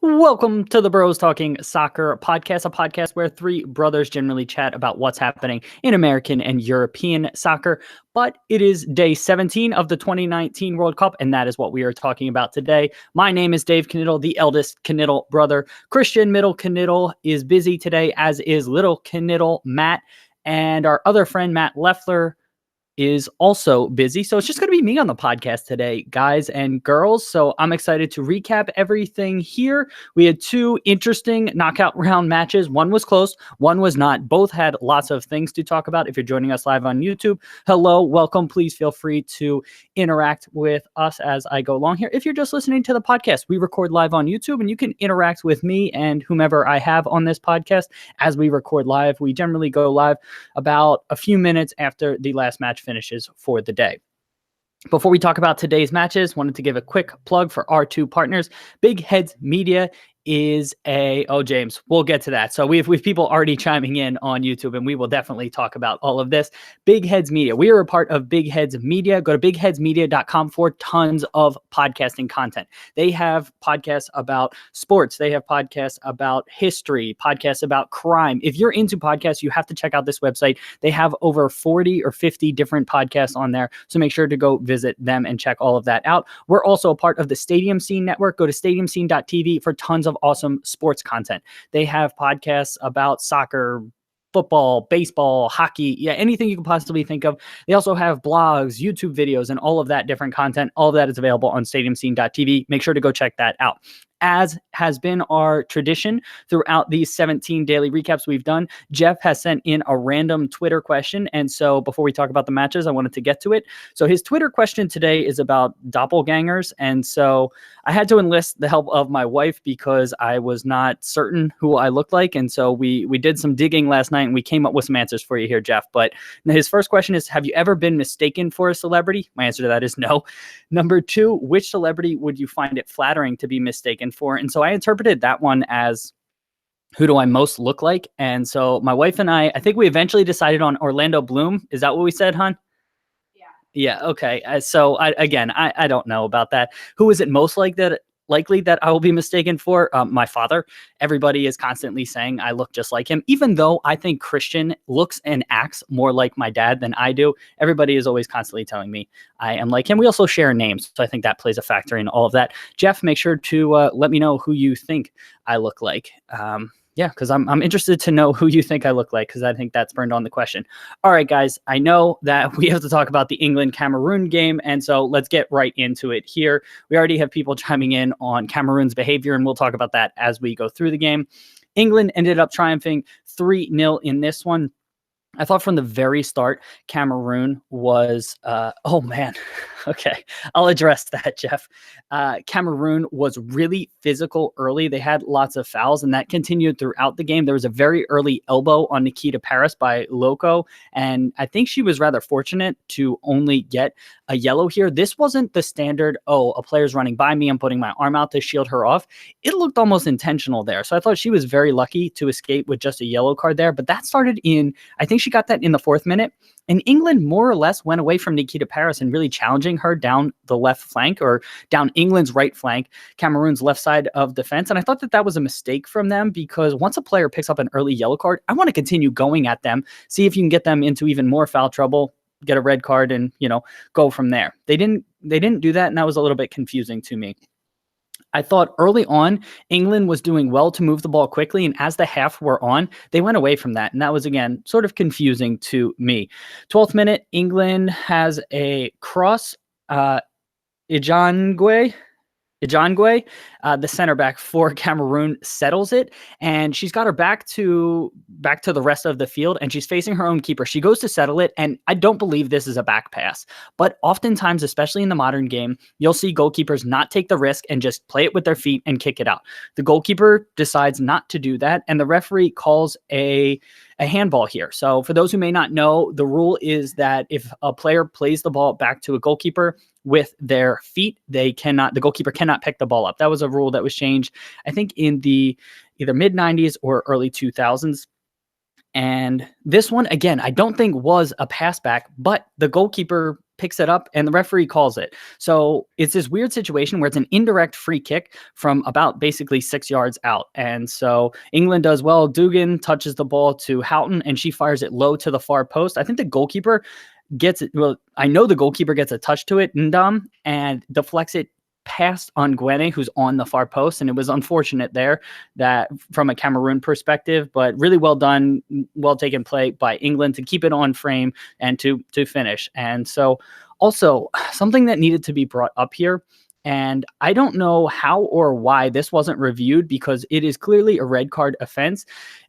Welcome to the Bros Talking Soccer podcast, a podcast where three brothers generally chat about what's happening in American and European soccer. But it is day 17 of the 2019 World Cup, and that is what we are talking about today. My name is Dave Knittel, the eldest Knittel brother. Christian Middle Knittel is busy today, as is little Knittel Matt, and our other friend Matt Leffler is also busy. So it's just going to be me on the podcast today, guys and girls. So I'm excited to recap everything here. We had two interesting knockout round matches. One was close, one was not. Both had lots of things to talk about. If you're joining us live on YouTube, hello, welcome. Please feel free to interact with us as I go along here. If you're just listening to the podcast, we record live on YouTube and you can interact with me and whomever I have on this podcast as we record live. We generally go live about a few minutes after the last match finishes for the day. Before we talk about today's matches, wanted to give a quick plug for our two partners. Big Heads Media is James, we'll get to that. So we've people already chiming in on YouTube, and we will definitely talk about all of this. Big Heads Media. We are a part of Big Heads Media. Go to bigheadsmedia.com for tons of podcasting content. They have podcasts about sports. They have podcasts about history, podcasts about crime. If you're into podcasts, you have to check out this website. They have over 40 or 50 different podcasts on there. So make sure to go visit them and check all of that out. We're also a part of the Stadium Scene Network. Go to stadiumscene.tv for tons of awesome sports content. They have podcasts about soccer, football, baseball, hockey, anything you can possibly think of. They also have blogs, YouTube videos, and all of that different content. All of that is available on stadiumscene.tv. Make sure to go check that out. As has been our tradition throughout these 17 daily recaps we've done, Jeff has sent in a random Twitter question. And so before we talk about the matches, I wanted to get to it. So his Twitter question today is about doppelgangers. And so I had to enlist the help of my wife because I was not certain who I looked like. And so we did some digging last night and we came up with some answers for you here, Jeff. But his first question is, have you ever been mistaken for a celebrity? My answer to that is no. Number two, which celebrity would you find it flattering to be mistaken for? And so I interpreted that one as, who do I most look like? And so my wife and I think we eventually decided on Orlando Bloom. Is that what we said, hon? Yeah. Okay. So I don't know about that. Who is it most likely that I will be mistaken for? My father. Everybody is constantly saying I look just like him, even though I think Christian looks and acts more like my dad than I do. Everybody is always constantly telling me I am like him. We also share names, so I think that plays a factor in all of that. Jeff, make sure to let me know who you think I look like. Because I'm interested to know who you think I look like, because I think that's burned on the question. All right, guys, I know that we have to talk about the England-Cameroon game, and so let's get right into it here. We already have people chiming in on Cameroon's behavior, and we'll talk about that as we go through the game. England ended up triumphing 3-0 in this one. I thought from the very start, Cameroon was, okay, I'll address that, Jeff. Cameroon was really physical early. They had lots of fouls, and that continued throughout the game. There was a very early elbow on Nikita Paris by Loco, and I think she was rather fortunate to only get a yellow here. This wasn't the standard, a player's running by me, I'm putting my arm out to shield her off. It looked almost intentional there. So I thought she was very lucky to escape with just a yellow card there, but that started in, I think she got that in the 4th minute. And England more or less went away from Nikita Paris and really challenging her down the left flank, or down England's right flank, Cameroon's left side of defense. And I thought that was a mistake from them, because once a player picks up an early yellow card, I want to continue going at them, see if you can get them into even more foul trouble, get a red card, and go from there. They didn't do that, and that was a little bit confusing to me. I thought early on, England was doing well to move the ball quickly, and as the half were on, they went away from that, and that was, again, sort of confusing to me. 12th minute, England has a cross. Ijangwe, the center back for Cameroon, settles it, and she's got her back to the rest of the field, and she's facing her own keeper. She goes to settle it, and I don't believe this is a back pass, but oftentimes, especially in the modern game, you'll see goalkeepers not take the risk and just play it with their feet and kick it out. The goalkeeper decides not to do that, and the referee calls a handball here. So for those who may not know, the rule is that if a player plays the ball back to a goalkeeper with their feet, the goalkeeper cannot pick the ball up. That was a rule that was changed, I think, in the either mid-90s or early 2000s. And this one, again, I don't think was a pass back, but the goalkeeper picks it up, and the referee calls it. So it's this weird situation where it's an indirect free kick from about basically 6 yards out. And so England does well. Dugan touches the ball to Houghton, and she fires it low to the far post. I think the goalkeeper gets it. Well, I know the goalkeeper gets a touch to it, Ndam, and deflects it past Nguene, who's on the far post. And it was unfortunate there that from a Cameroon perspective, but really well done, well taken play by England to keep it on frame and to finish. And so also something that needed to be brought up here, and I don't know how or why this wasn't reviewed because it is clearly a red card offense.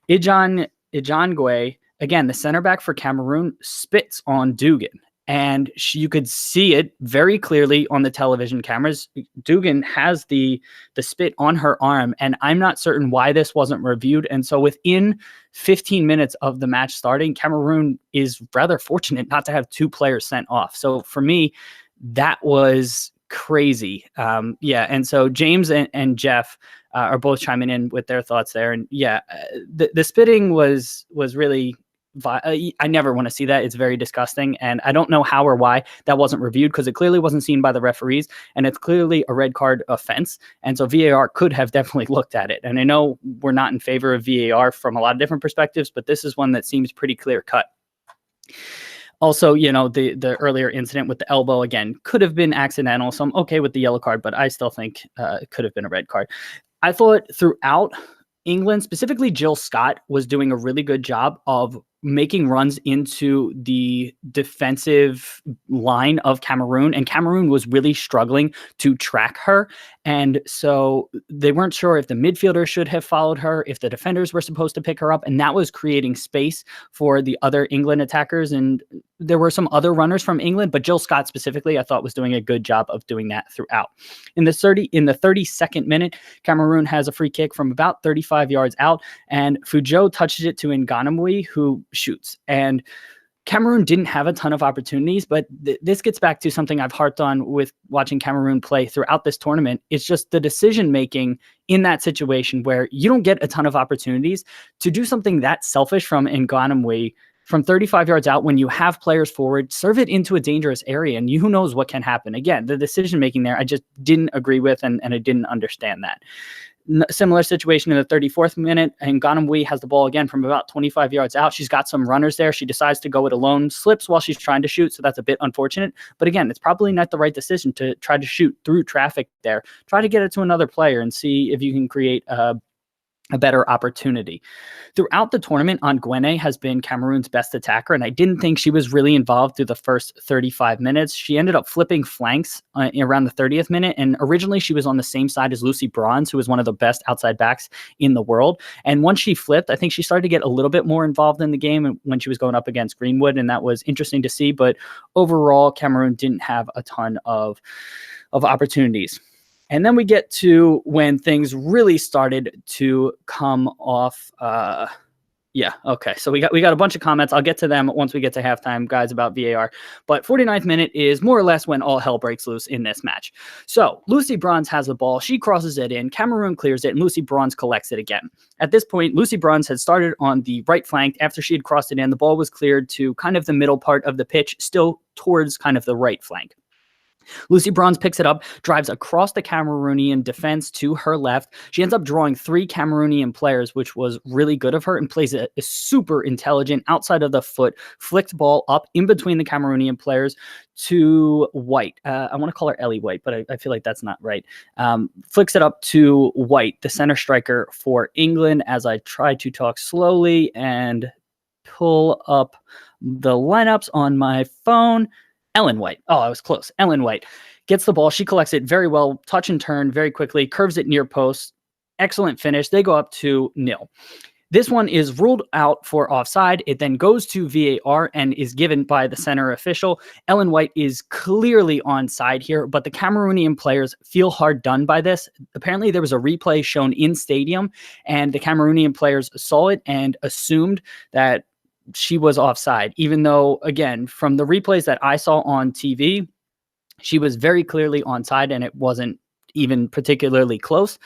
Ijangwe, again, the center back for Cameroon, spits on Dugan. And you could see it very clearly on the television cameras. Dugan has the spit on her arm, and I'm not certain why this wasn't reviewed. And so within 15 minutes of the match starting, Cameroon is rather fortunate not to have 2 players sent off. So for me, that was crazy. And so James and Jeff are both chiming in with their thoughts there. And the spitting was really... I never want to see that. It's very disgusting. And I don't know how or why that wasn't reviewed because it clearly wasn't seen by the referees and it's clearly a red card offense. And so VAR could have definitely looked at it. And I know we're not in favor of VAR from a lot of different perspectives, but this is one that seems pretty clear cut. Also, the earlier incident with the elbow, again, could have been accidental. So I'm okay with the yellow card, but I still think it could have been a red card. I thought throughout England, specifically Jill Scott, was doing a really good job of making runs into the defensive line of Cameroon, and Cameroon was really struggling to track her. And so they weren't sure if the midfielder should have followed her, if the defenders were supposed to pick her up, and that was creating space for the other England attackers. And there were some other runners from England, but Jill Scott specifically, I thought was doing a good job of doing that throughout. In the 32nd minute, Cameroon has a free kick from about 35 yards out, and Fujo touches it to Nganamwi, who shoots. And Cameroon didn't have a ton of opportunities, but this gets back to something I've harped on with watching Cameroon play throughout this tournament. It's just the decision-making in that situation where you don't get a ton of opportunities to do something that selfish from Nganamwi from 35 yards out when you have players forward, serve it into a dangerous area, and who knows what can happen. Again, the decision-making there, I just didn't agree with, and I didn't understand that. Similar situation in the 34th minute, and Nganamwi has the ball again from about 25 yards out. She's got some runners there. She decides to go it alone, slips while she's trying to shoot, so that's a bit unfortunate. But again, it's probably not the right decision to try to shoot through traffic there. Try to get it to another player and see if you can create a better opportunity. Throughout the tournament, Nguene has been Cameroon's best attacker, and I didn't think she was really involved through the first 35 minutes. She ended up flipping flanks around the 30th minute, and originally she was on the same side as Lucy Bronze, who was one of the best outside backs in the world. And once she flipped, I think she started to get a little bit more involved in the game when she was going up against Greenwood, and that was interesting to see. But overall, Cameroon didn't have a ton of opportunities. And then we get to when things really started to come off. Okay. So we got a bunch of comments. I'll get to them once we get to halftime, guys, about VAR. But 49th minute is more or less when all hell breaks loose in this match. So Lucy Bronze has the ball. She crosses it in. Cameroon clears it, and Lucy Bronze collects it again. At this point, Lucy Bronze had started on the right flank. After she had crossed it in, the ball was cleared to kind of the middle part of the pitch, still towards kind of the right flank. Lucy Bronze picks it up, drives across the Cameroonian defense to her left. She ends up drawing 3 Cameroonian players, which was really good of her, and plays a super intelligent outside of the foot flicked ball up in between the Cameroonian players to White. I want to call her Ellie White, but I feel like that's not right. Flicks it up to White, the center striker for England, as I try to talk slowly and pull up the lineups on my phone. Ellen White. Oh, I was close. Ellen White gets the ball. She collects it very well, touch and turn very quickly, curves it near post. Excellent finish. They go up 2-0. This one is ruled out for offside. It then goes to VAR and is given by the center official. Ellen White is clearly onside here, but the Cameroonian players feel hard done by this. Apparently, there was a replay shown in stadium, and the Cameroonian players saw it and assumed that she was offside, even though, again, from the replays that I saw on TV, she was very clearly onside and it wasn't even particularly close.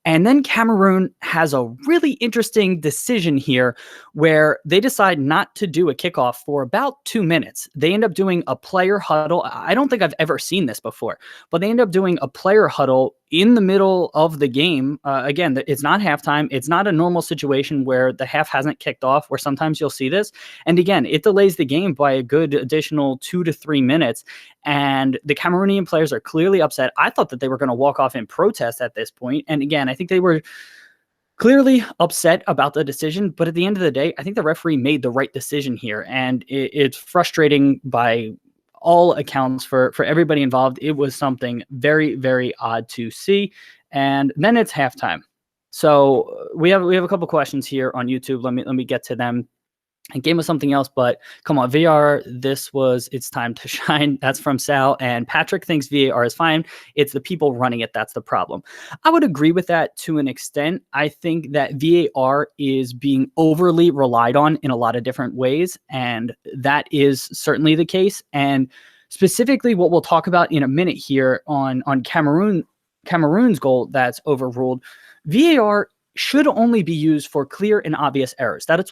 And then Cameroon has a really interesting decision here where they decide not to do a kickoff for about 2 minutes. They end up doing a player huddle. I don't think I've ever seen this before, but they end up doing a player huddle in the middle of the game. Again, it's not halftime. It's not a normal situation where the half hasn't kicked off, where sometimes you'll see this. And again, it delays the game by a good additional 2 to 3 minutes. And the Cameroonian players are clearly upset. I thought that they were going to walk off in protest at this point. And again, I think they were clearly upset about the decision, but at the end of the day, I think the referee made the right decision here. And it's frustrating by all accounts for everybody involved. It was something very, very odd to see. And then it's halftime. So we have a couple questions here on YouTube. Let me get to them. And game was something else, but come on, VAR, it's time to shine. That's from Sal. And Patrick thinks VAR is fine. It's the people running it that's the problem. I would agree with that to an extent. I think that VAR is being overly relied on in a lot of different ways, and that is certainly the case. And specifically what we'll talk about in a minute here on Cameroon's goal that's overruled, VAR should only be used for clear and obvious errors. That's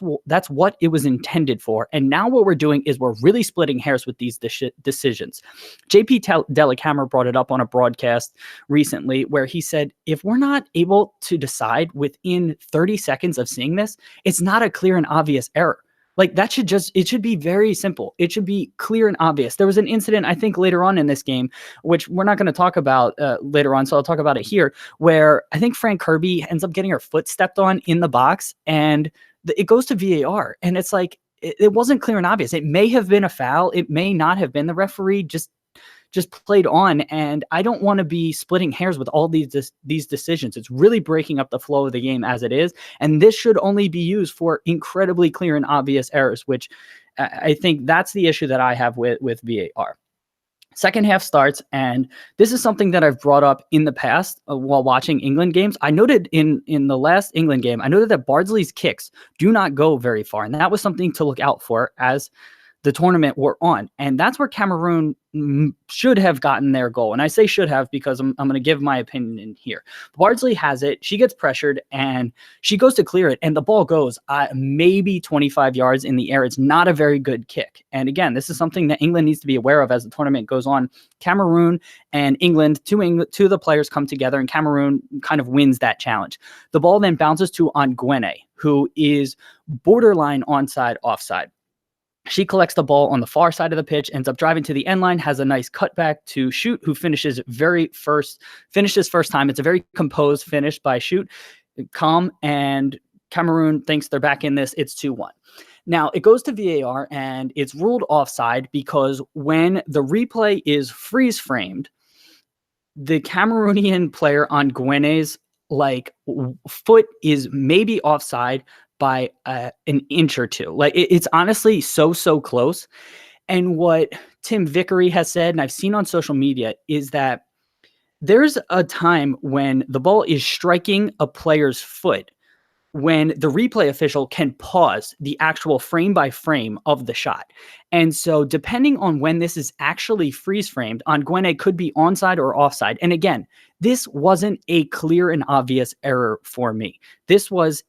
what it was intended for. And now what we're doing is we're really splitting hairs with these decisions. JP Dellacamera brought it up on a broadcast recently where he said, if we're not able to decide within 30 seconds of seeing this, it's not a clear and obvious error. Like it should be very simple. It should be clear and obvious. There was an incident, I think, later on in this game, which we're not going to talk about later on, so I'll talk about it here, where I think Frank Kirby ends up getting her foot stepped on in the box, and it goes to VAR, and it's like, it wasn't clear and obvious. It may have been a foul. It may not have been. The referee just played on, and I don't want to be splitting hairs with all these decisions. It's really breaking up the flow of the game as it is, and this should only be used for incredibly clear and obvious errors, which I think that's the issue that I have with VAR. Second half starts, and this is something that I've brought up in the past while watching England games. I noted in the last England game, I noted that Bardsley's kicks do not go very far, and that was something to look out for as the tournament were on. And that's where Cameroon should have gotten their goal. And I say should have because I'm going to give my opinion in here. Bardsley has it. She gets pressured and she goes to clear it. And the ball goes maybe 25 yards in the air. It's not a very good kick. And again, this is something that England needs to be aware of as the tournament goes on. Cameroon and England, two of the players come together, and Cameroon kind of wins that challenge. The ball then bounces to Nguene, who is borderline onside, offside. She collects the ball on the far side of the pitch, ends up driving to the end line, has a nice cutback to Shoot, who finishes first time. It's a very composed finish by Shoot, calm, and Cameroon thinks they're back in this. It's 2-1. Now, it goes to VAR, and it's ruled offside because when the replay is freeze-framed, the Cameroonian player on Nguene's foot is maybe offside by an inch or two. It's honestly so close. And what Tim Vickery has said, and I've seen on social media, is that there's a time when the ball is striking a player's foot when the replay official can pause the actual frame by frame of the shot. And so depending on when this is actually freeze framed, Nguene could be onside or offside. And again, this wasn't a clear and obvious error for me. This was,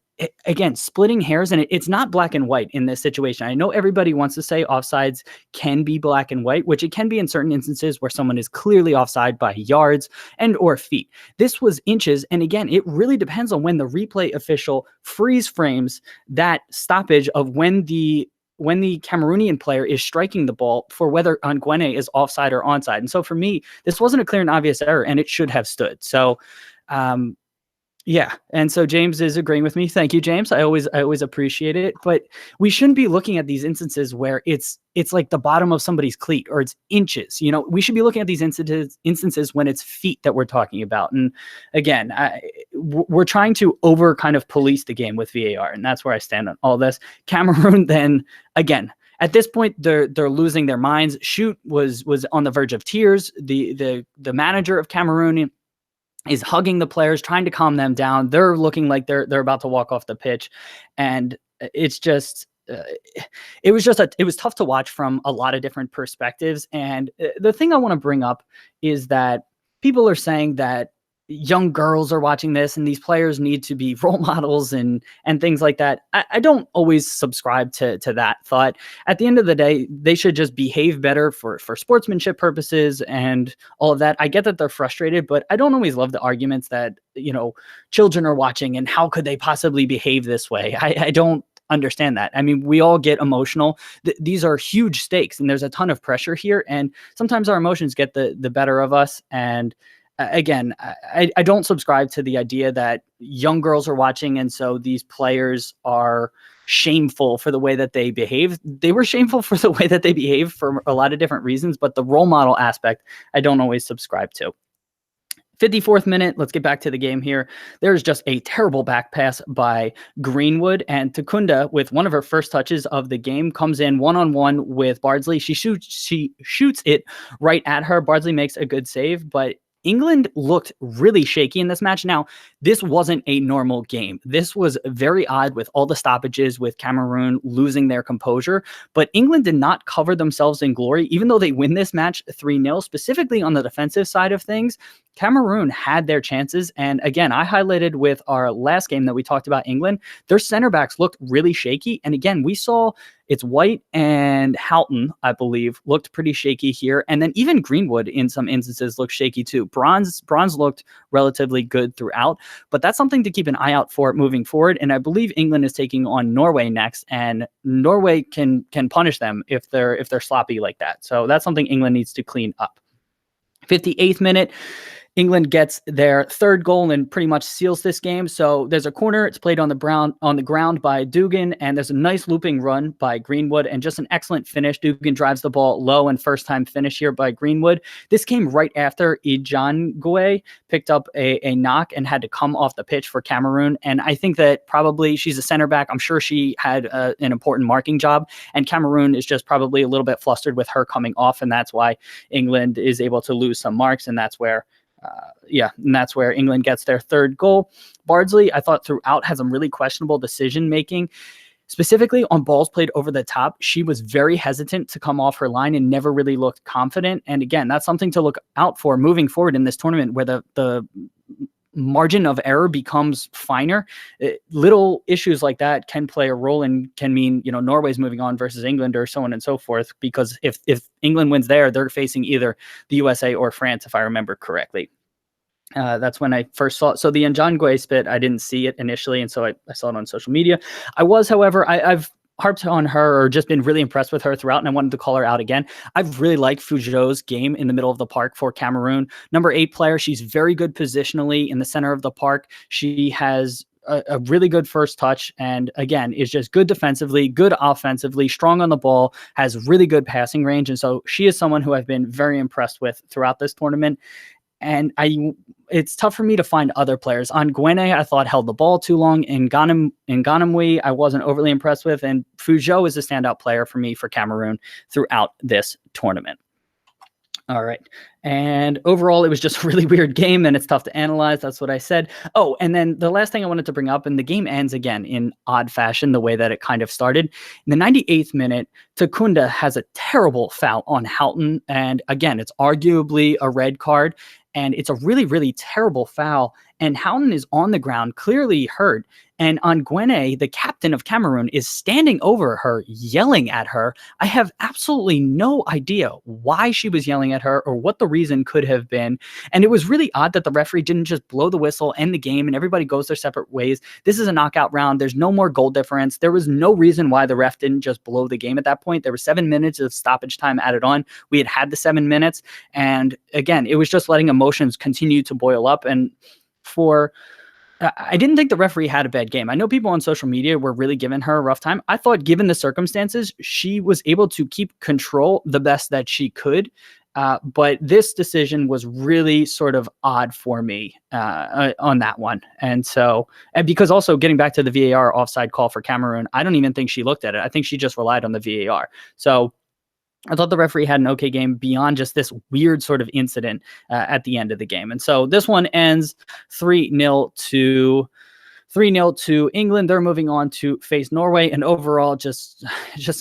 again, splitting hairs, and it's not black and white in this situation. I know everybody wants to say offsides can be black and white, which it can be in certain instances where someone is clearly offside by yards and or feet. This was inches, and again, it really depends on when the replay official freeze frames that stoppage of when the Cameroonian player is striking the ball for whether Nguene is offside or onside. And so for me, this wasn't a clear and obvious error, and it should have stood. So, yeah. And so James is agreeing with me. Thank you, James. I always appreciate it. But we shouldn't be looking at these instances where it's like the bottom of somebody's cleat or it's inches. We should be looking at these instances when it's feet that we're talking about. And again, we're trying to over kind of police the game with VAR, and that's where I stand on all this. Cameroon then, again, at this point, they're losing their minds. Shoot was on the verge of tears. The manager of Cameroon is hugging the players, trying to calm them down. They're looking like they're about to walk off the pitch. And it's just, it was tough to watch from a lot of different perspectives. And the thing I want to bring up is that people are saying that young girls are watching this and these players need to be role models and things like that. I don't always subscribe to that thought. At the end of the day, they should just behave better for sportsmanship purposes and all of that. I get that they're frustrated, but I don't always love the arguments that, children are watching and how could they possibly behave this way. I don't understand that. I mean, we all get emotional. These are huge stakes and there's a ton of pressure here, and sometimes our emotions get the better of us. And again, I don't subscribe to the idea that young girls are watching and so these players are shameful for the way that they behave. They were shameful for the way that they behave for a lot of different reasons, but the role model aspect, I don't always subscribe to. 54th minute, let's get back to the game here. There's just a terrible back pass by Greenwood, and Takunda, with one of her first touches of the game, comes in one-on-one with Bardsley. She shoots it right at her. Bardsley makes a good save, but England looked really shaky in this match. Now, this wasn't a normal game. This was very odd with all the stoppages, with Cameroon losing their composure, but England did not cover themselves in glory, even though they win this match 3-0, specifically on the defensive side of things. Cameroon had their chances. And again, I highlighted with our last game that we talked about England, their center backs looked really shaky. And again, we saw it's White and Houghton, I believe, looked pretty shaky here. And then even Greenwood in some instances looked shaky too. Bronze looked relatively good throughout, but that's something to keep an eye out for moving forward. And I believe England is taking on Norway next, and Norway can punish them if they're sloppy like that. So that's something England needs to clean up. 58th minute, England gets their third goal and pretty much seals this game. So there's a corner. It's played on the ground by Dugan, and there's a nice looping run by Greenwood and just an excellent finish. Dugan drives the ball low and first-time finish here by Greenwood. This came right after Ijangwe picked up a knock and had to come off the pitch for Cameroon. And I think that probably she's a center back. I'm sure she had an important marking job, and Cameroon is just probably a little bit flustered with her coming off, and that's why England is able to lose some marks, and that's where England gets their third goal. Bardsley, I thought throughout, had some really questionable decision making, specifically on balls played over the top. She was very hesitant to come off her line and never really looked confident. And again, that's something to look out for moving forward in this tournament, where the margin of error becomes finer. Little issues like that can play a role and can mean, Norway's moving on versus England or so on and so forth, because if England wins there, they're facing either the USA or France, if I remember correctly. That's when I first saw it. So the Njangwe spit, I didn't see it initially, and so I saw it on social media. However, I've harped on her or just been really impressed with her throughout, and I wanted to call her out again. I've really liked Fuzhou's game in the middle of the park for Cameroon. Number 8 player, she's very good positionally in the center of the park. She has a really good first touch, and again, is just good defensively, good offensively, strong on the ball, has really good passing range, and so she is someone who I've been very impressed with throughout this tournament. And it's tough for me to find other players. On Gwene, I thought held the ball too long. In Nganamwi, I wasn't overly impressed with. And Fuzhou is a standout player for me for Cameroon throughout this tournament. All right. And overall, it was just a really weird game, and it's tough to analyze. That's what I said. Oh, and then the last thing I wanted to bring up, and the game ends again in odd fashion, the way that it kind of started. In the 98th minute, Takunda has a terrible foul on Houghton. And again, it's arguably a red card, and it's a really, really terrible foul. And Houghton is on the ground, clearly hurt. And Gwene, the captain of Cameroon, is standing over her, yelling at her. I have absolutely no idea why she was yelling at her or what the reason could have been. And it was really odd that the referee didn't just blow the whistle, end the game, and everybody goes their separate ways. This is a knockout round. There's no more goal difference. There was no reason why the ref didn't just blow the game at that point. There were 7 minutes of stoppage time added on. We had the 7 minutes. And again, it was just letting emotions continue to boil up. And I didn't think the referee had a bad game. I know people on social media were really giving her a rough time. I thought, given the circumstances, she was able to keep control the best that she could. But this decision was really sort of odd for me on that one. And because also getting back to the VAR offside call for Cameroon, I don't even think she looked at it. I think she just relied on the VAR. So I thought the referee had an okay game beyond just this weird sort of incident at the end of the game. And so this one ends 3-0 to 3-0 to England. They're moving on to face Norway, and overall just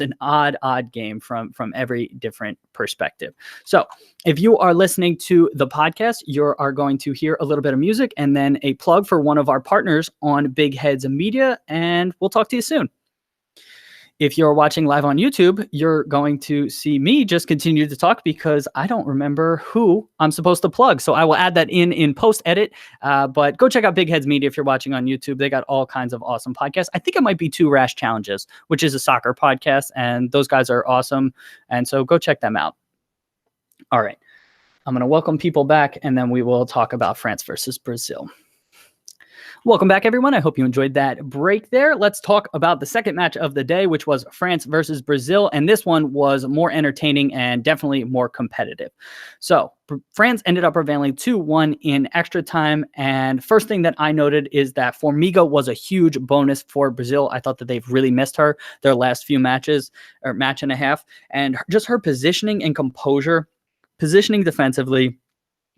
an odd game from every different perspective. So if you are listening to the podcast, you are going to hear a little bit of music and then a plug for one of our partners on Big Heads Media, and we'll talk to you soon. If you're watching live on YouTube, you're going to see me just continue to talk because I don't remember who I'm supposed to plug. So I will add that in post-edit. But go check out Big Heads Media if you're watching on YouTube. They got all kinds of awesome podcasts. I think it might be Two Rash Challenges, which is a soccer podcast. And those guys are awesome. And so go check them out. All right. I'm going to welcome people back, and then we will talk about France versus Brazil. Welcome back, everyone. I hope you enjoyed that break there. Let's talk about the second match of the day, which was France versus Brazil. And this one was more entertaining and definitely more competitive. So France ended up prevailing 2-1 in extra time. And first thing that I noted is that Formiga was a huge bonus for Brazil. I thought that they've really missed her their last few matches, or match and a half. And just her positioning and composure, positioning defensively,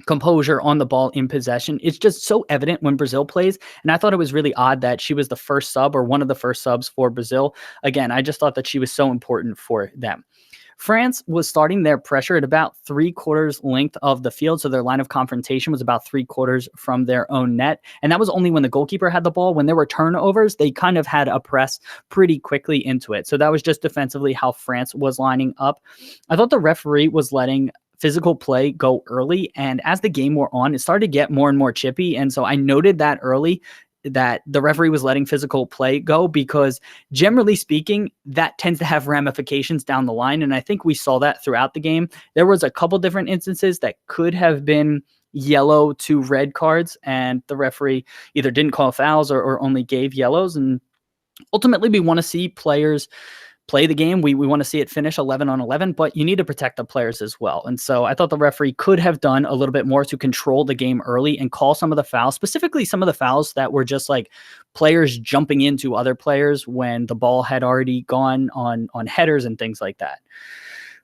composure on the ball in possession. It's just so evident when Brazil plays. And I thought it was really odd that she was the first sub, or one of the first subs for Brazil. Again, I just thought that she was so important for them. France was starting their pressure at about 3/4 length of the field. So their line of confrontation was about 3/4 from their own net. And that was only when the goalkeeper had the ball. When there were turnovers, they kind of had a press pretty quickly into it. So that was just defensively how France was lining up. I thought the referee was letting physical play go early. And as the game wore on, it started to get more and more chippy. And so I noted that early, that the referee was letting physical play go, because generally speaking, that tends to have ramifications down the line. And I think we saw that throughout the game. There was a couple different instances that could have been yellow to red cards, and the referee either didn't call fouls or only gave yellows. And ultimately, we want to see players play the game. We want to see it finish 11-on-11, but you need to protect the players as well. And so I thought the referee could have done a little bit more to control the game early and call some of the fouls, specifically some of the fouls that were just like players jumping into other players when the ball had already gone on headers and things like that.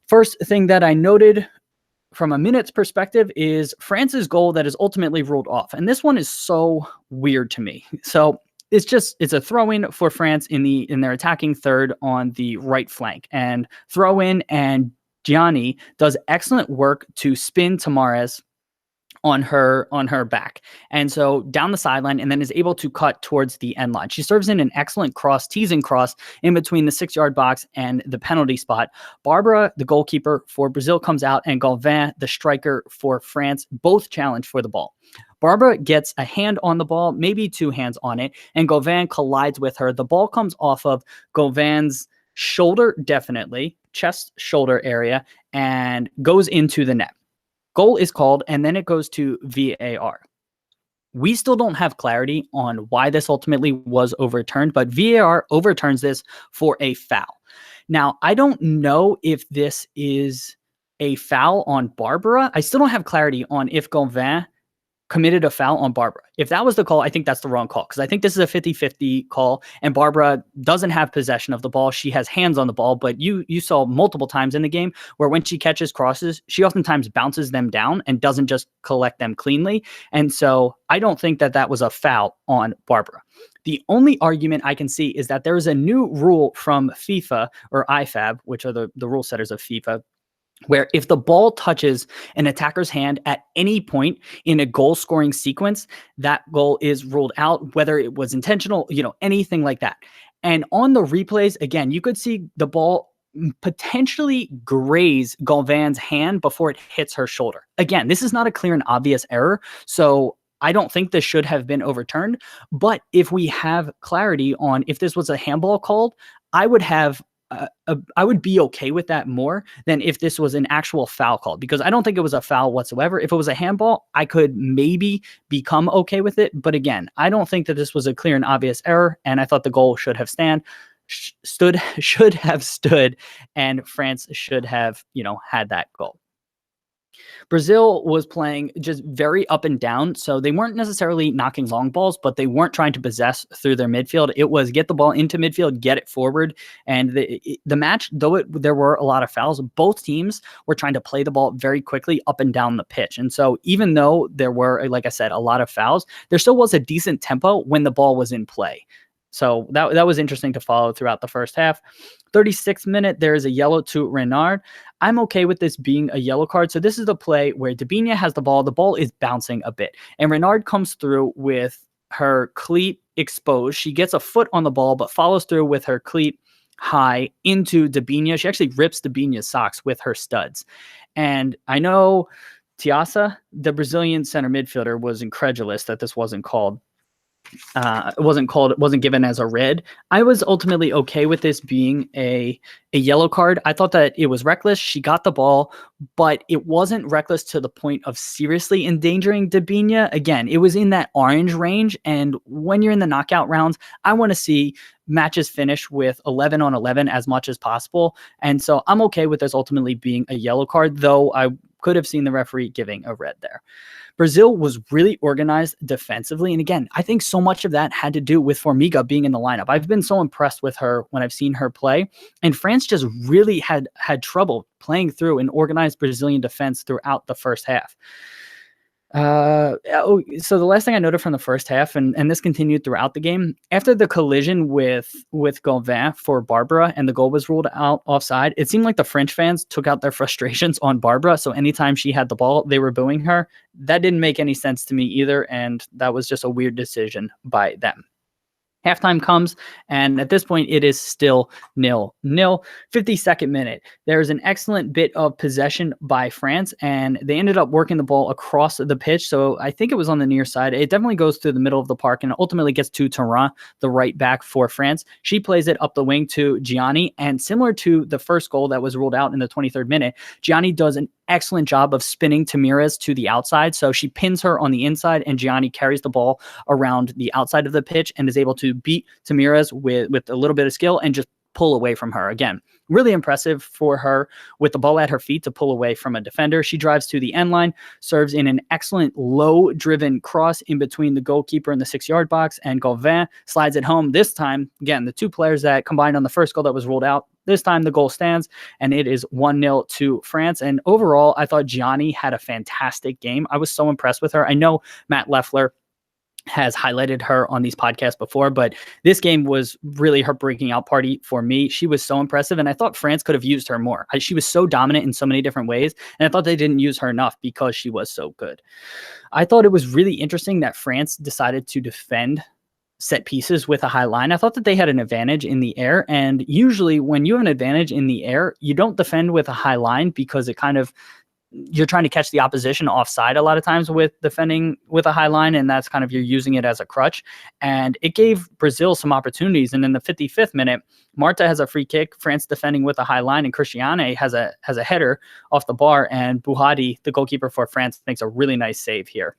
First thing that I noted from a minutes perspective is France's goal that is ultimately ruled off. And this one is so weird to me. So it's a throw-in for France in their attacking third on the right flank, and throw-in, and Gianni does excellent work to spin Tamares on her back, and so down the sideline, and then is able to cut towards the end line. She serves in an excellent teasing cross in between the 6-yard box and the penalty spot. Barbara, the goalkeeper for Brazil, comes out, and Gauvin, the striker for France, both challenge for the ball. Barbara gets a hand on the ball, maybe 2 hands on it, and Gauvin collides with her. The ball comes off of Gauvin's shoulder, definitely, chest, shoulder area, and goes into the net. Goal is called, and then it goes to VAR. We still don't have clarity on why this ultimately was overturned, but VAR overturns this for a foul. Now, I don't know if this is a foul on Barbara. I still don't have clarity on if Gauvin committed a foul on Barbara. If that was the call, I think that's the wrong call, because I think this is a 50-50 call, and Barbara doesn't have possession of the ball. She has hands on the ball, but you saw multiple times in the game where when she catches crosses, she oftentimes bounces them down and doesn't just collect them cleanly. And so I don't think that was a foul on Barbara. The only argument I can see is that there is a new rule from FIFA, or IFAB, which are the rule setters of FIFA, where if the ball touches an attacker's hand at any point in a goal scoring sequence, that goal is ruled out, whether it was intentional, anything like that. And on the replays, again, you could see the ball potentially graze Gauvin's hand before it hits her shoulder. Again, this is not a clear and obvious error, so I don't think this should have been overturned. But if we have clarity on if this was a handball called, I would be okay with that more than if this was an actual foul call, because I don't think it was a foul whatsoever. If it was a handball, I could maybe become okay with it. But again, I don't think that this was a clear and obvious error, and I thought the goal should have stood, and France should have, had that goal. Brazil was playing just very up and down. So they weren't necessarily knocking long balls, but they weren't trying to possess through their midfield. It was get the ball into midfield, get it forward. And the match, though there were a lot of fouls, both teams were trying to play the ball very quickly up and down the pitch. And so even though there were, like I said, a lot of fouls, there still was a decent tempo when the ball was in play. So that was interesting to follow throughout the first half. 36th minute, there is a yellow to Renard. I'm okay with this being a yellow card. So this is the play where Dabinia has the ball is bouncing a bit, and Renard comes through with her cleat exposed. She gets a foot on the ball, but follows through with her cleat high into Dabinia. She actually rips Dabinia's socks with her studs. And I know Tiasa, the Brazilian center midfielder, was incredulous that this wasn't called. It wasn't given as a red. I was ultimately okay with this being a yellow card. I thought that it was reckless. She got the ball, but it wasn't reckless to the point of seriously endangering Dabinia. Again, it was in that orange range. And when you're in the knockout rounds, I want to see matches finish with 11 on 11 as much as possible. And so I'm okay with this ultimately being a yellow card, though I could have seen the referee giving a red there. Brazil was really organized defensively. And again, I think so much of that had to do with Formiga being in the lineup. I've been so impressed with her when I've seen her play. And France just really had trouble playing through an organized Brazilian defense throughout the first half. So the last thing I noted from the first half, and this continued throughout the game, after the collision with Gauvin for Barbara and the goal was ruled out offside, it seemed like the French fans took out their frustrations on Barbara. So anytime she had the ball, they were booing her. That didn't make any sense to me either, and that was just a weird decision by them. Halftime comes, and at this point, it is still 0-0. 52nd minute, there's an excellent bit of possession by France, and they ended up working the ball across the pitch. So I think it was on the near side. It definitely goes through the middle of the park and ultimately gets to Thuram, the right back for France. She plays it up the wing to Gianni, and similar to the first goal that was ruled out in the 23rd minute, Gianni does an excellent job of spinning Tamires to the outside. So she pins her on the inside, and Gianni carries the ball around the outside of the pitch and is able to beat Tamires with a little bit of skill and just pull away from her. Again, really impressive for her with the ball at her feet to pull away from a defender. She drives to the end line, serves in an excellent low-driven cross in between the goalkeeper and the 6-yard box, and Gauvin slides it home. This time, again, the two players that combined on the first goal that was ruled out, this time the goal stands, and it is 1-0 to France. And overall, I thought Gianni had a fantastic game. I was so impressed with her. I know Matt Leffler has highlighted her on these podcasts before, but this game was really her breaking out party for me. She was so impressive, and I thought France could have used her more. She was so dominant in so many different ways, and I thought they didn't use her enough because she was so good. I thought it was really interesting that France decided to defend set pieces with a high line. I thought that they had an advantage in the air, and usually when you have an advantage in the air, you don't defend with a high line because it kind of you're trying to catch the opposition offside a lot of times with defending with a high line, and that's kind of you're using it as a crutch. And it gave Brazil some opportunities. And in the 55th minute, Marta has a free kick, France defending with a high line, and Cristiane has a header off the bar, and Buhadi, the goalkeeper for France, makes a really nice save here.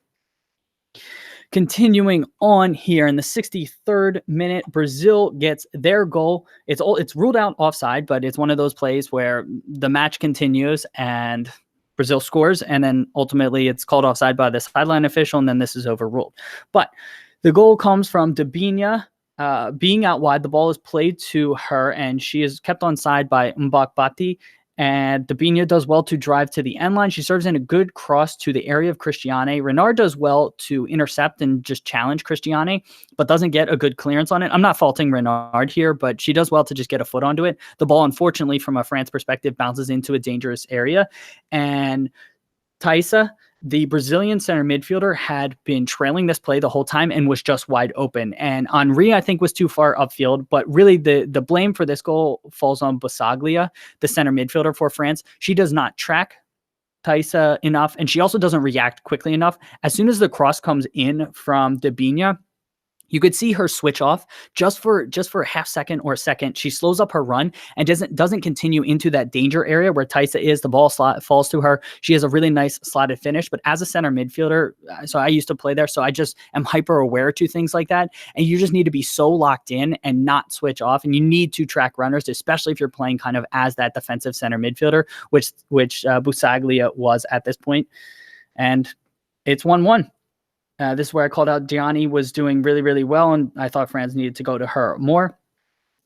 Continuing on here in the 63rd minute, Brazil gets their goal. It's ruled out offside, but it's one of those plays where the match continues and Brazil scores, and then ultimately it's called offside by the sideline official, and then this is overruled. But the goal comes from Dabinia being out wide. The ball is played to her, and she is kept onside by Mbakbati, and Dabinia does well to drive to the end line. She serves in a good cross to the area of Cristiane. Renard does well to intercept and just challenge Cristiane, but doesn't get a good clearance on it. I'm not faulting Renard here, but she does well to just get a foot onto it. The ball, unfortunately, from a France perspective, bounces into a dangerous area. And Taissa, the Brazilian center midfielder, had been trailing this play the whole time and was just wide open. And Henri, I think, was too far upfield, but really the blame for this goal falls on Basaglia, the center midfielder for France. She does not track Taissa enough, and she also doesn't react quickly enough. As soon as the cross comes in from Dabinia, You could see her switch off just for a half second or a second. She slows up her run and doesn't continue into that danger area where Taisa is. The ball falls to her. She has a really nice slotted finish. But as a center midfielder, so I used to play there, so I just am hyper aware to things like that. And you just need to be so locked in and not switch off. And you need to track runners, especially if you're playing kind of as that defensive center midfielder, which Busaglia was at this point. And it's 1-1. This is where I called out Gianni was doing really, really well, and I thought France needed to go to her more.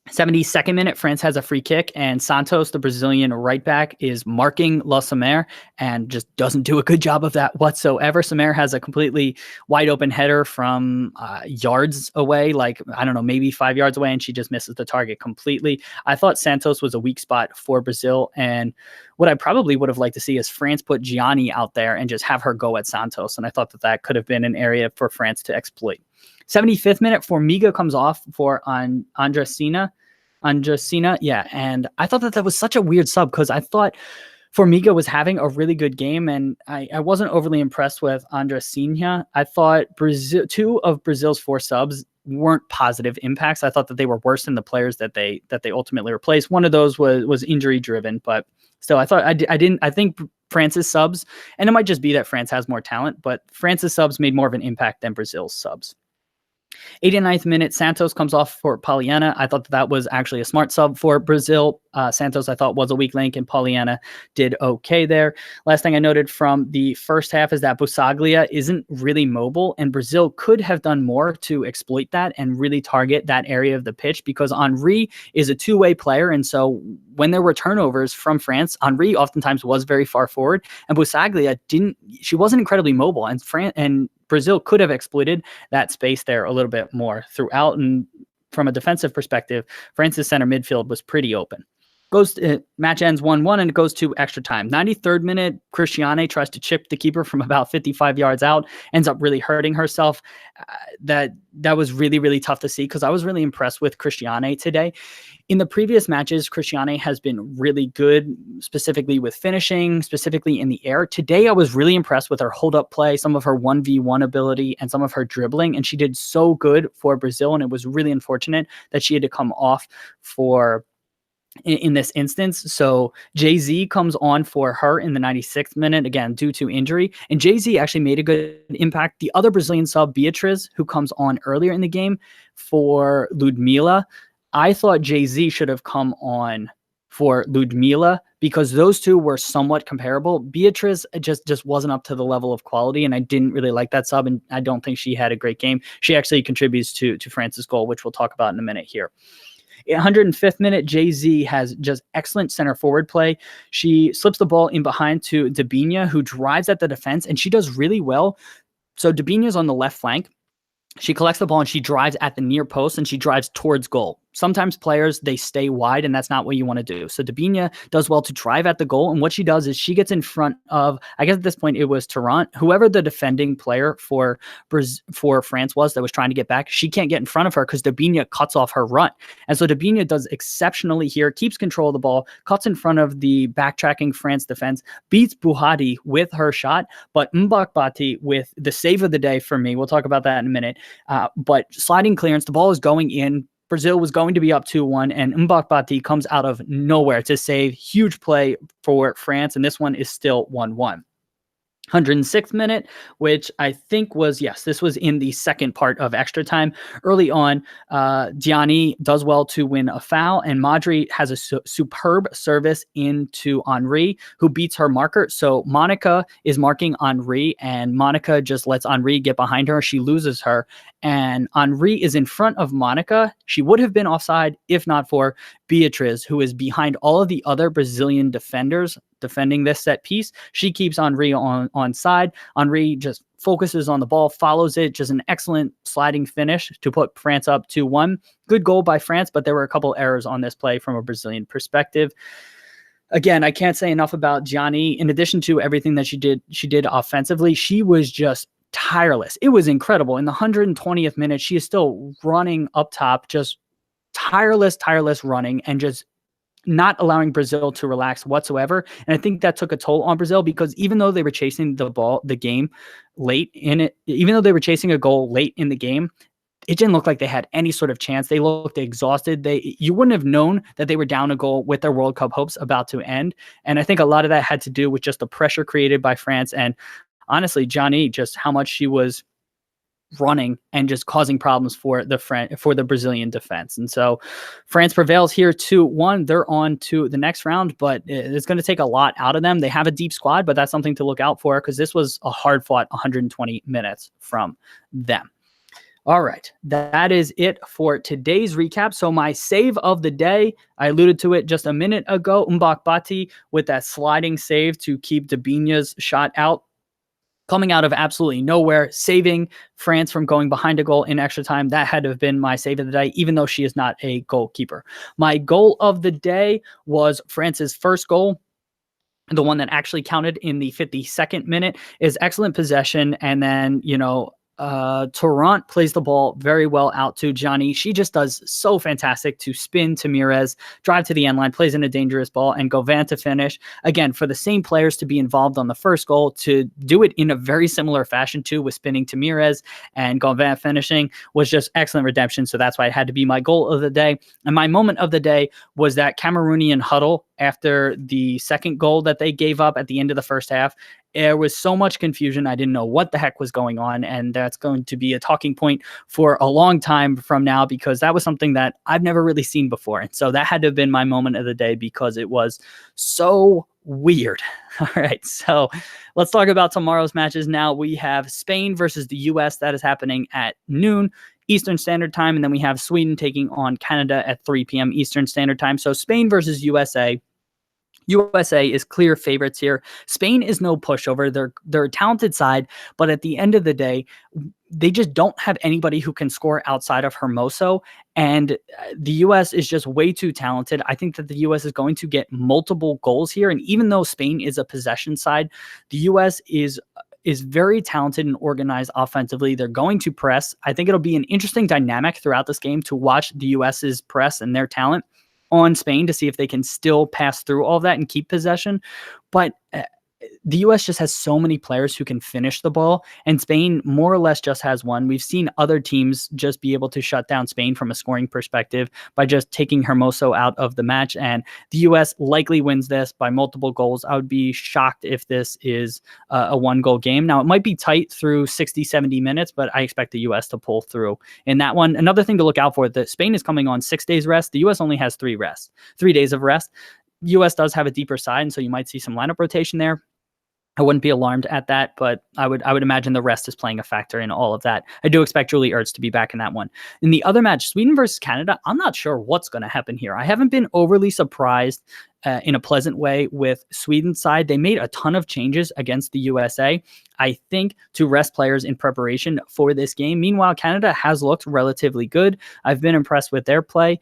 72nd minute, France has a free kick, and Santos, the Brazilian right back, is marking La Samer and just doesn't do a good job of that whatsoever. Samer has a completely wide open header from yards away, like, I don't know, maybe 5 yards away, and she just misses the target completely. I thought Santos was a weak spot for Brazil, and what I probably would have liked to see is France put Gianni out there and just have her go at Santos, and I thought that could have been an area for France to exploit. 75th minute, Formiga comes off for Andresina, yeah, and I thought that was such a weird sub because I thought Formiga was having a really good game, and I wasn't overly impressed with Andresina. I thought two of Brazil's 4 subs weren't positive impacts. I thought that they were worse than the players that they ultimately replaced. One of those was injury driven, but still, I think France's subs, and it might just be that France has more talent, but France's subs made more of an impact than Brazil's subs. 89th minute, Santos comes off for Pollyanna. I thought that was actually a smart sub for Brazil. Santos, I thought, was a weak link, and Pollyanna did okay there. Last thing I noted from the first half is that Busaglia isn't really mobile, and Brazil could have done more to exploit that and really target that area of the pitch, because Henry is a two-way player, and so when there were turnovers from France, Henry oftentimes was very far forward, and Busaglia she wasn't incredibly mobile, and Brazil could have exploited that space there a little bit more throughout. And from a defensive perspective, France's center midfield was pretty open. Match ends 1-1, and it goes to extra time. 93rd minute, Cristiane tries to chip the keeper from about 55 yards out, ends up really hurting herself. That was really, really tough to see, because I was really impressed with Cristiane today. In the previous matches, Cristiane has been really good, specifically with finishing, specifically in the air. Today, I was really impressed with her hold-up play, some of her 1v1 ability, and some of her dribbling, and she did so good for Brazil, and it was really unfortunate that she had to come off in this instance. So Jay-Z comes on for her in the 96th minute, again, due to injury. And Jay-Z actually made a good impact. The other Brazilian sub, Beatriz, who comes on earlier in the game for Ludmila, I thought Jay-Z should have come on for Ludmila, because those two were somewhat comparable. Beatriz just wasn't up to the level of quality, and I didn't really like that sub, and I don't think she had a great game. She actually contributes to France's goal, which we'll talk about in a minute here. 105th minute, Jay-Z has just excellent center forward play. She slips the ball in behind to Debinha, who drives at the defense, and she does really well. So Debinha's on the left flank. She collects the ball and she drives at the near post, and she drives towards goal. Sometimes players, they stay wide, and that's not what you want to do. So Debinha does well to drive at the goal, and what she does is she gets in front of, I guess at this point it was Tarrant, whoever the defending player for France was that was trying to get back. She can't get in front of her because Debinha cuts off her run. And so Debinha does exceptionally here, keeps control of the ball, cuts in front of the backtracking France defense, beats Buhadi with her shot, but Mbakbati with the save of the day for me. We'll talk about that in a minute. But sliding clearance, the ball is going in. Brazil was going to be up 2-1, and Mbakbati comes out of nowhere to save. Huge play for France, and this one is still 1-1. 106th minute, which I think was, yes, this was in the second part of extra time. Early on, Gianni does well to win a foul, and Madri has a superb service into Henry, who beats her marker. So Monica is marking Henry, and Monica just lets Henry get behind her. She loses her, and Henry is in front of Monica. She would have been offside if not for Beatriz, who is behind all of the other Brazilian defenders defending this set piece. She keeps Henry on side. Henry just focuses on the ball, follows it, just an excellent sliding finish to put France up 2-1. Good goal by France, but there were a couple errors on this play from a Brazilian perspective. Again, I can't say enough about Gianni. In addition to everything that she did offensively, she was just tireless. It was incredible. In the 120th minute, she is still running up top, just tireless running, and just not allowing Brazil to relax whatsoever. And I think that took a toll on Brazil, because even though they were chasing the game late in it, even though they were chasing a goal late in the game, it didn't look like they had any sort of chance. They looked exhausted. You wouldn't have known that they were down a goal with their World Cup hopes about to end. And I think a lot of that had to do with just the pressure created by France and honestly, Johnny, just how much she was running and just causing problems for the Brazilian defense. And so France prevails here 2-1. They're on to the next round, but it's going to take a lot out of them. They have a deep squad, but that's something to look out for because this was a hard fought 120 minutes from them. All right, that is it for today's recap. So my save of the day, I alluded to it just a minute ago, Mbakbati with that sliding save to keep Debinha's shot out. Coming out of absolutely nowhere, saving France from going behind a goal in extra time. That had to have been my save of the day, even though she is not a goalkeeper. My goal of the day was France's first goal. The one that actually counted in the 52nd minute is excellent possession. And then, Torrent plays the ball very well out to Johnny. She just does so fantastic to spin to Mirez, drive to the end line, plays in a dangerous ball, and Gauvin to finish. Again, for the same players to be involved on the first goal, to do it in a very similar fashion too, with spinning to Mirez and Gauvin finishing, was just excellent redemption. So that's why it had to be my goal of the day. And my moment of the day was that Cameroonian huddle after the second goal that they gave up at the end of the first half. There was so much confusion. I didn't know what the heck was going on. And that's going to be a talking point for a long time from now, because that was something that I've never really seen before. And so that had to have been my moment of the day because it was so weird. All right. So let's talk about tomorrow's matches now. We have Spain versus the US. That is happening at noon Eastern Standard Time. And then we have Sweden taking on Canada at 3 p.m. Eastern Standard Time. So Spain versus USA. USA is clear favorites here. Spain is no pushover. They're a talented side, but at the end of the day, they just don't have anybody who can score outside of Hermoso, and the U.S. is just way too talented. I think that the U.S. is going to get multiple goals here, and even though Spain is a possession side, the U.S. is very talented and organized offensively. They're going to press. I think it'll be an interesting dynamic throughout this game to watch the U.S.'s press and their talent on Spain to see if they can still pass through all of that and keep possession. But the U.S. just has so many players who can finish the ball, and Spain more or less just has one. We've seen other teams just be able to shut down Spain from a scoring perspective by just taking Hermoso out of the match, and the U.S. likely wins this by multiple goals. I would be shocked if this is a one-goal game. Now, it might be tight through 60, 70 minutes, but I expect the U.S. to pull through in that one. Another thing to look out for, that Spain is coming on 6 days rest. The U.S. only has 3 days of rest. U.S. does have a deeper side, and so you might see some lineup rotation there. I wouldn't be alarmed at that, but I would imagine the rest is playing a factor in all of that. I do expect Julie Ertz to be back in that one. In the other match, Sweden versus Canada, I'm not sure what's going to happen here. I haven't been overly surprised in a pleasant way with Sweden's side. They made a ton of changes against the USA, I think, to rest players in preparation for this game. Meanwhile, Canada has looked relatively good. I've been impressed with their play.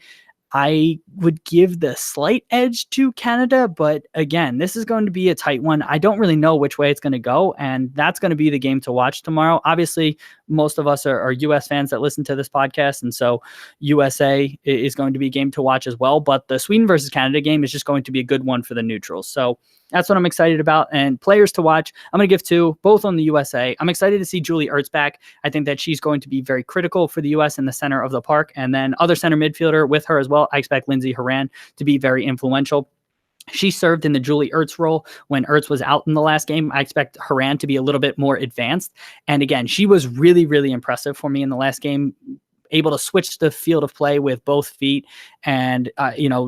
I would give the slight edge to Canada, but again, this is going to be a tight one. I don't really know which way it's going to go, and that's going to be the game to watch tomorrow. Obviously, most of us are U.S. fans that listen to this podcast, and so USA is going to be a game to watch as well, but the Sweden versus Canada game is just going to be a good one for the neutrals. So that's what I'm excited about. And players to watch, I'm going to give 2, both on the USA. I'm excited to see Julie Ertz back. I think that she's going to be very critical for the U.S. in the center of the park. And then other center midfielder with her as well, I expect Lindsey Horan to be very influential. She served in the Julie Ertz role when Ertz was out in the last game. I expect Horan to be a little bit more advanced. And again, she was really, really impressive for me in the last game, able to switch the field of play with both feet, and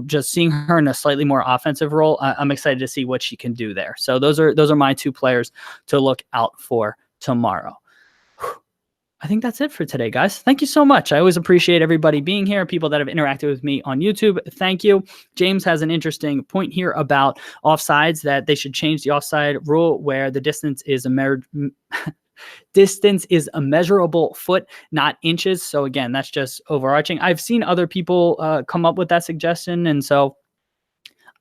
just seeing her in a slightly more offensive role, I'm excited to see what she can do there. So those are my 2 players to look out for tomorrow. I think that's it for today, guys. Thank you so much. I always appreciate everybody being here, people that have interacted with me on YouTube. Thank you. James has an interesting point here about offsides, that they should change the offside rule where the distance is a measurable foot, not inches. So again, that's just overarching. I've seen other people come up with that suggestion, and so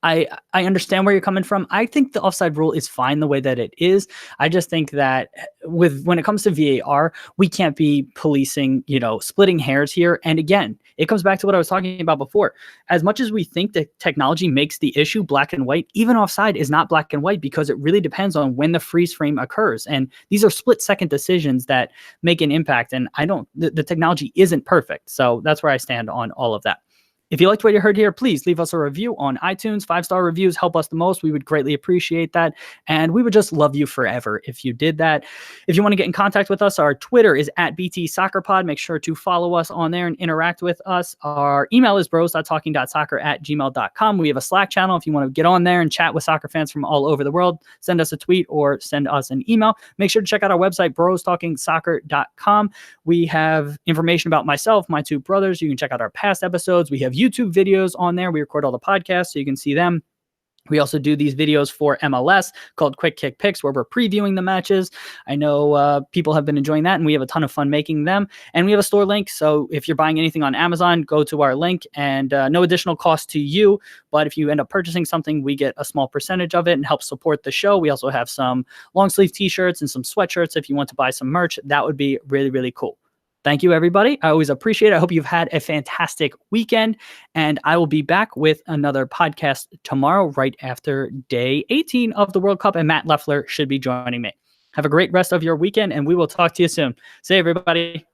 I understand where you're coming from. I think the offside rule is fine the way that it is. I just think that when it comes to VAR, we can't be policing, splitting hairs here. And again, it comes back to what I was talking about before. As much as we think that technology makes the issue black and white, even offside is not black and white because it really depends on when the freeze frame occurs. And these are split second decisions that make an impact. And the technology isn't perfect. So that's where I stand on all of that. If you liked what you heard here, please leave us a review on iTunes. 5-star reviews help us the most. We would greatly appreciate that. And we would just love you forever if you did that. If you want to get in contact with us, our Twitter is @BTSoccerPod. Make sure to follow us on there and interact with us. Our email is bros.talking.soccer@gmail.com. We have a Slack channel. If you want to get on there and chat with soccer fans from all over the world, send us a tweet or send us an email. Make sure to check out our website, brostalkingsoccer.com. We have information about myself, my two brothers. You can check out our past episodes. We have YouTube videos on there. We record all the podcasts so you can see them. We also do these videos for MLS called Quick Kick Picks where we're previewing the matches. I know people have been enjoying that, and we have a ton of fun making them. And we have a store link, so if you're buying anything on Amazon, go to our link, and no additional cost to you. But if you end up purchasing something, we get a small percentage of it and help support the show. We also have some long sleeve t-shirts and some sweatshirts. If you want to buy some merch, that would be really, really cool. Thank you, everybody. I always appreciate it. I hope you've had a fantastic weekend, and I will be back with another podcast tomorrow right after day 18 of the World Cup, and Matt Leffler should be joining me. Have a great rest of your weekend, and we will talk to you soon. See you, everybody.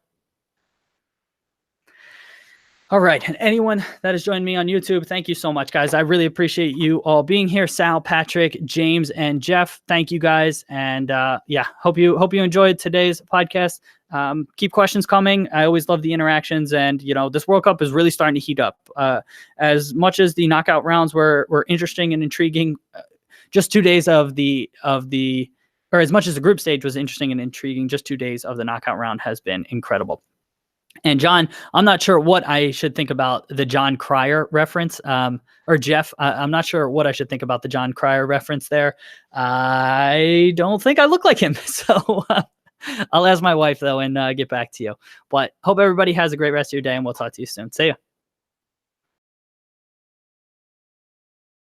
All right. And anyone that has joined me on YouTube, thank you so much, guys. I really appreciate you all being here. Sal, Patrick, James, and Jeff. Thank you, guys. And hope you enjoyed today's podcast. Keep questions coming. I always love the interactions. And, this World Cup is really starting to heat up. As much as the knockout rounds were interesting and intriguing, just 2 days or as much as the group stage was interesting and intriguing, just 2 days of the knockout round has been incredible. And John, I'm not sure what I should think about the John Cryer reference, or Jeff. I'm not sure what I should think about the John Cryer reference there. I don't think I look like him. So I'll ask my wife, though, and get back to you. But hope everybody has a great rest of your day, and we'll talk to you soon. See ya.